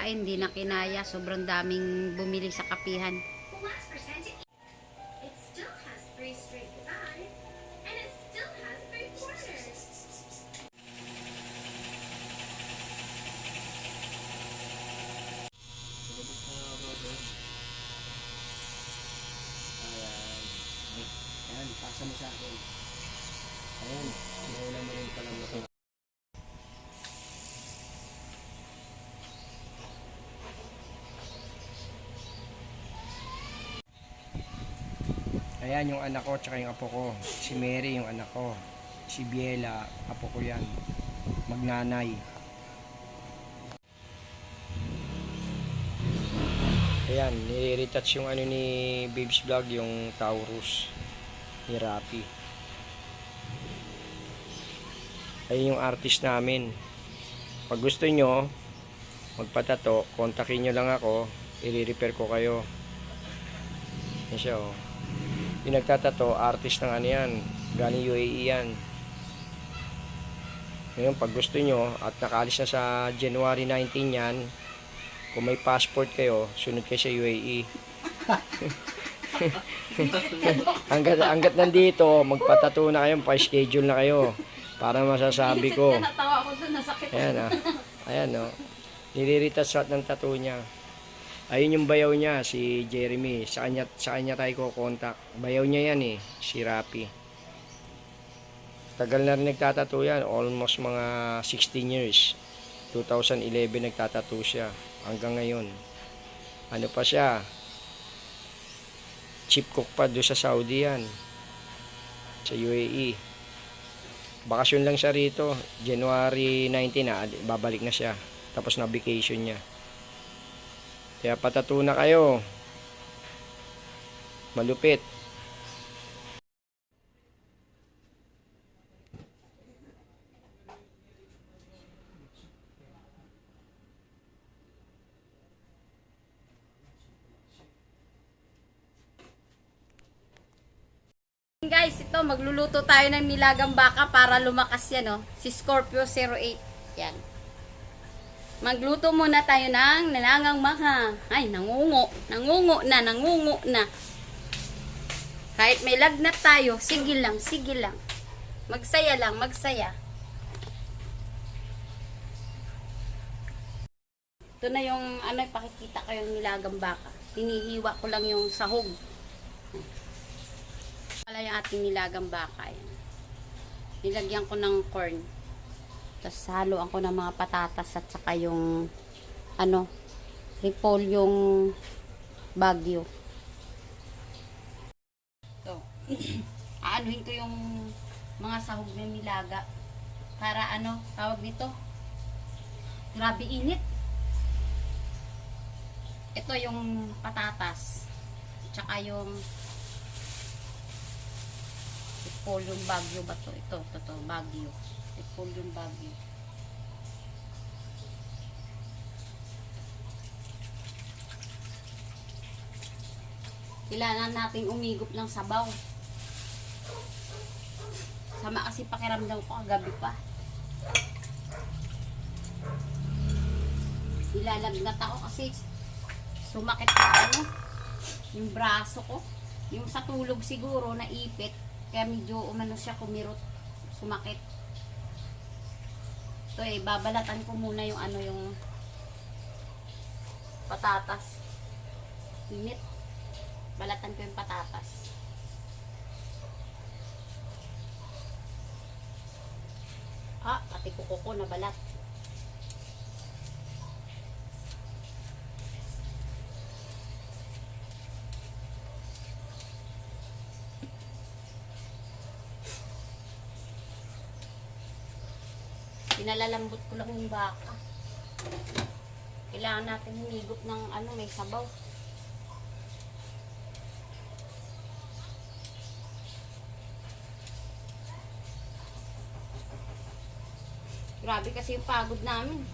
hindi na kinaya. Sobrang daming bumili sa kapihan. Ayan, pasa mo sa akin. Ayan, sinaulan mo rin pala mo. Ayan yung anak ko tsaka yung apo ko. Si Mary yung anak ko. Si Biela, apo ko yan. Magnanay. Ayan, nire-retouch yung ano ni Babes Vlog, yung Taurus ni Rapi. Ayun yung artist namin. Pag gusto nyo magpatato, kontakin nyo lang ako, i-repair ko kayo. Yan siya oh. Yung nagtatato, artist ng ano yan, galing UAE yan. Ngayon pag gusto nyo at nakaalis na sa January 19 yan, kung may passport kayo, sunod kayo sa UAE. hanggat nandito, magpatato na kayo, pa-schedule na kayo para masasabi ko. Ayan ah. Ayan oh. Niliritas lahat ng tattoo niya. Ayun yung bayaw niya, si Jeremy. Sa kanya tayo ko-contact. Bayaw niya yan eh, si Rapi. Tagal na rin nagtatato yan, almost mga 16 years. 2011 nagtatato siya hanggang ngayon. Ano pa siya? Chief cook pa doon sa Saudi yan. Sa UAE. Bakasyon lang siya rito. January 19 na, babalik na siya. Tapos na vacation niya. Kaya patato na kayo. Malupit. Guys, ito magluluto tayo ng nilagang baka para lumakas yan, oh. Si Scorpio 08. Yan. Magluto muna tayo ng nilagang baka. Ay, nangungo. Nangungo na. Kahit may lagnat tayo, sige lang. Magsaya lang, magsaya. Ito na yung, pakikita ko yung nilagang baka. Hinihiwa ko lang yung sahog. Pala yung ating nilagang baka. Yan. Nilagyan ko ng corn. Tapos haluan ko ng mga patatas at saka yung repolyong bagyo. So, aanuhin ko yung mga sahog ng nilaga para tawag nito? Grabe init. Ito yung patatas. Tsaka yung repolyong bagyo ba to? Ito bagyo. Repolyong bagyo. Kailangan natin umigop ng sabaw. Sama kasi pakiramdam ko kagabi pa. Nilalagnat ako kasi sumakit na yung braso ko. Yung sa tulog siguro naipit. Kaya medyo siya kumirot. Sumakit. So babalatan ko muna yung yung patatas. Init. Balatan ko yung patatas. Pati kuko ko na balat. Pinalalambot ko lang yung baka. Kailangan natin humigop ng may sabaw. Grabe kasi yung pagod namin.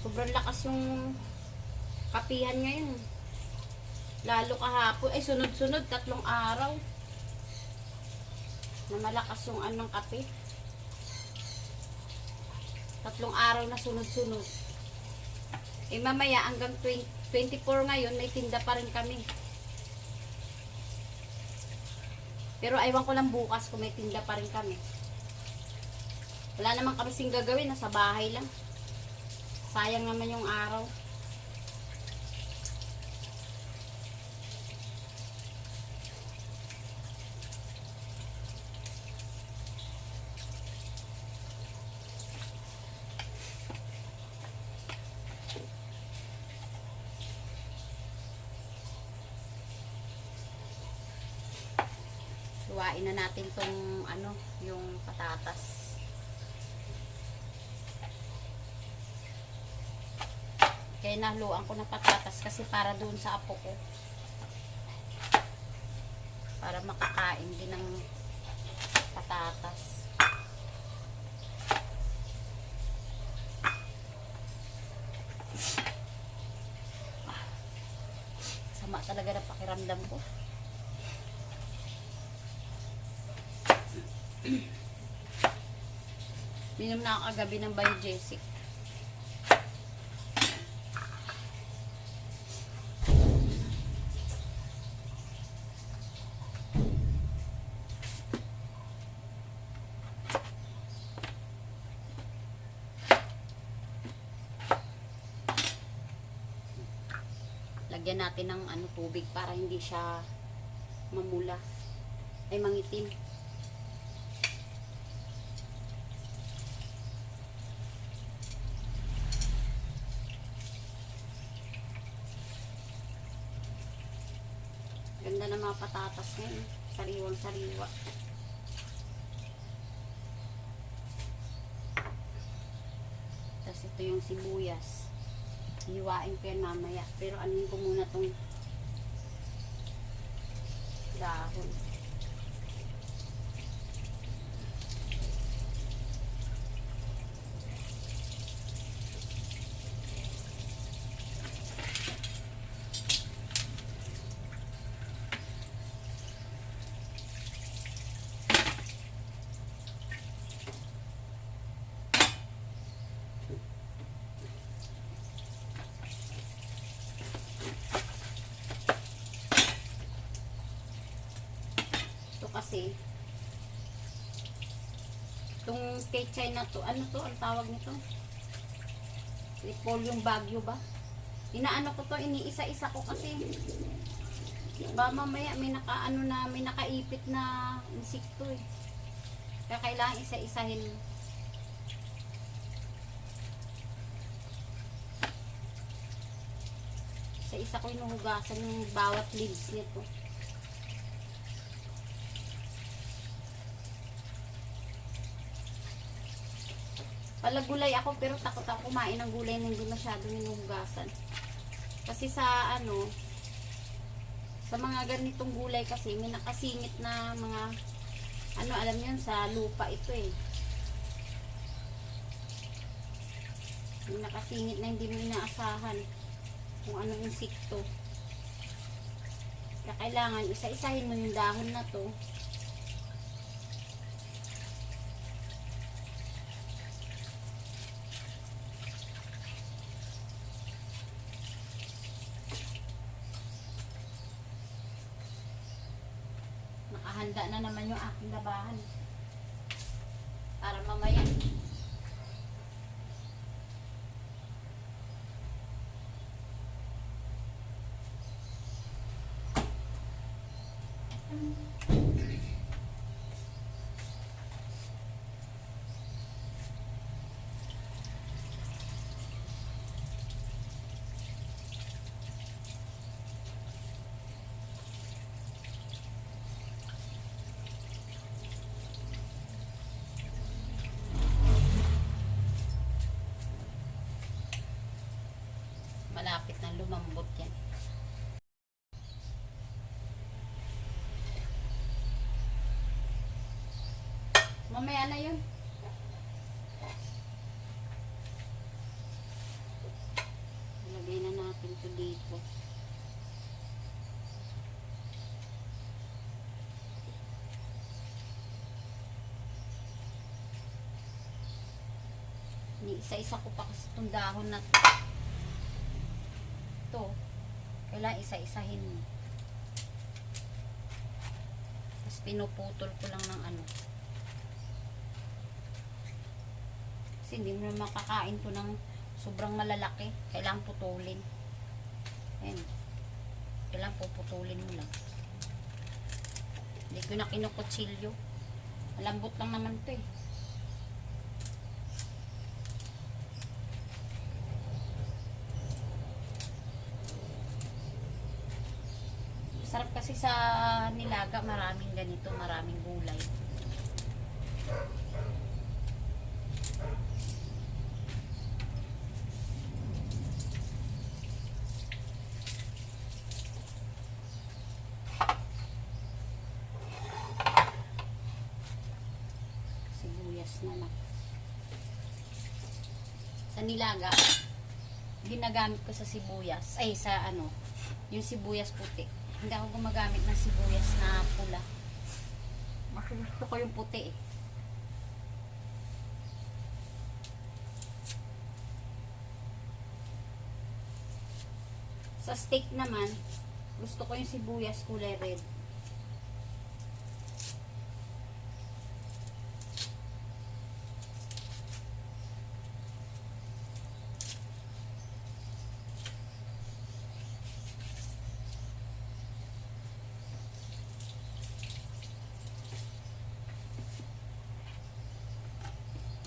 Sobrang lakas yung kapihan ngayon. Lalo kahapon. Ay, sunod-sunod. 3 araw. Na malakas yung kape. 3 araw na sunod-sunod. Eh mamaya hanggang 24 ngayon, may tinda pa rin kami. Pero aywan ko lang bukas kung may tinda pa rin kami. Wala naman kami sing gagawin, nasa bahay lang. Sayang naman yung araw. Luwain na natin tong ano, yung patatas. Kaya nahaluan ko ng patatas kasi para doon sa apo ko. Para makakain din ng patatas. Sama talaga na pakiramdam ko. Minom na ako kagabi ng Biogesic. Lagyan natin ng ano, tubig para hindi siya mamula. Ay mangitim. Ganda ng mga patatas ngayon. Sariwang sariwa. Tapos ito yung sibuyas. Hiwain ko yan mamaya. Pero anuhin ko muna tong dahon. Kasi itong kechay na to, ano to ang tawag nito? Repolyo bagyo ba? Inaano ko to, iniisa-isa ko kasi ba mamaya may nakaano na, may nakaipit na insekto eh. Kaya kailangan isa-isahin. Isa-isa ko inuhugasan yung bawat leaves nito. Palagulay ako pero takot ako kumain ng gulay na hindi masyadong hinuhugasan. Kasi sa ano, sa mga ganitong gulay kasi may nakasingit na mga ano, alam niyo sa lupa ito eh. May nakasingit na hindi mo inaasahan kung anong insekto. Kaya kailangan isa-isahin mo yung dahon na to. Handa na naman yung aking labahan para mamaya malapit na lumambot yan. Mamaya na yun. Ilagay na natin ito dito. Isa-isa ko pa kasi itong dahon na ito. Ito, kailangan isa-isahin mo. Tapos pinuputol ko lang ng ano. Kasi hindi mo na makakain to ng sobrang malalaki. Kailangan putulin. Ayan. Kailangan puputulin mo lang. Hindi ko na kinukutsilyo. Malambot lang naman to eh. Sarap kasi sa nilaga, maraming ganito, maraming gulay. Sibuyas na lang. Sa nilaga, ginagamit ko sa sibuyas, ay sa ano, yung sibuyas puti. Hindi ako gumagamit ng sibuyas na pula. Mas gusto ko yung puti eh. Sa steak naman, gusto ko yung sibuyas kulay red.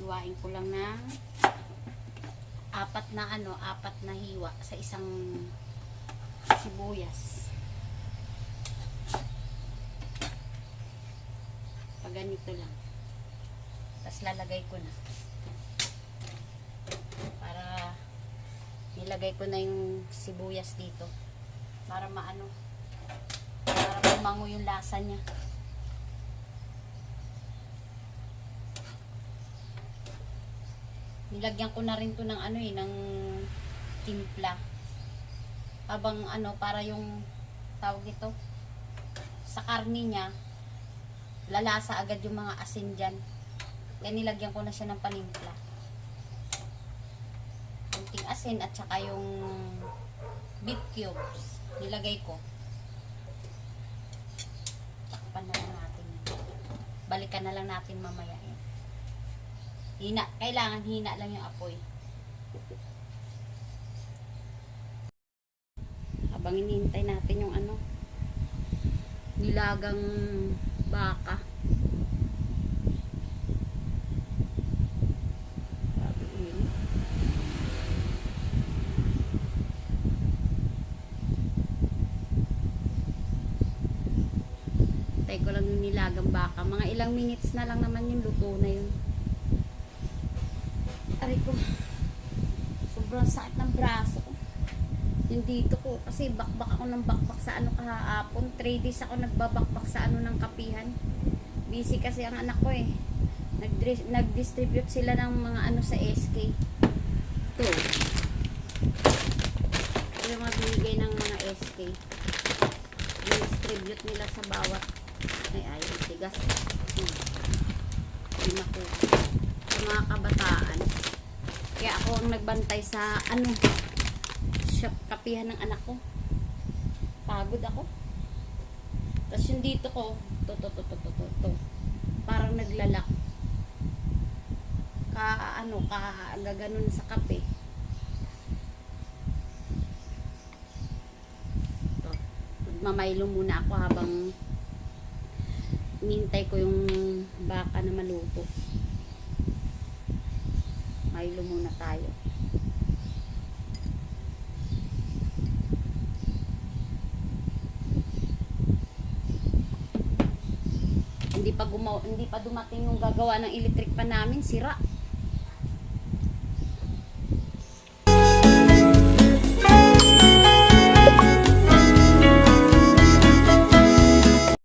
Luwain ko lang ng apat na hiwa sa isang sibuyas. Pag ganito lang. Tapos lalagay ko na. Para nilagay ko na yung sibuyas dito. Para maano. Para bumango yung lasa niya. Nilagyan ko na rin to ng ano eh, ng timpla. Habang ano, para yung tawag ito, sa karni niya, lalasa agad yung mga asin dyan. Kaya nilagyan ko na siya ng panimpla. Kunting asin at saka yung beef cubes. Nilagay ko. Takpan na lang natin yan. Balikan na lang natin mamaya yan. Kailangan hina lang yung apoy. Habang hinihintay natin yung ano, nilagang baka. Sabi yun. Hintay ko lang yung nilagang baka. Mga ilang minutes na lang naman yung luto na yun. Aray ko, sobrang sakit ng braso ko. Yung dito ko, kasi bakbak ako ng bakbak sa ano kahapon. 3 days ako nagbabakbak sa ano ng kapihan. Busy kasi ang anak ko eh. Nag-distribute sila ng mga ano sa SK. Ito. Ito yung mga binigay ng mga SK. Distribute nila sa bawat ay tigas. Hindi makuha. Sa mga kabataan. Kaya ako ang nagbantay sa ano, shop kapihan ng anak ko. Pagod ako. Tapos yung dito ko, to. Parang naglalak. Gaganon sa kape. To. Magmamaylo muna ako habang nintay ko yung baka na maluto. Milo muna tayo. Hindi pa dumating yung gagawa ng electric pan namin, sira.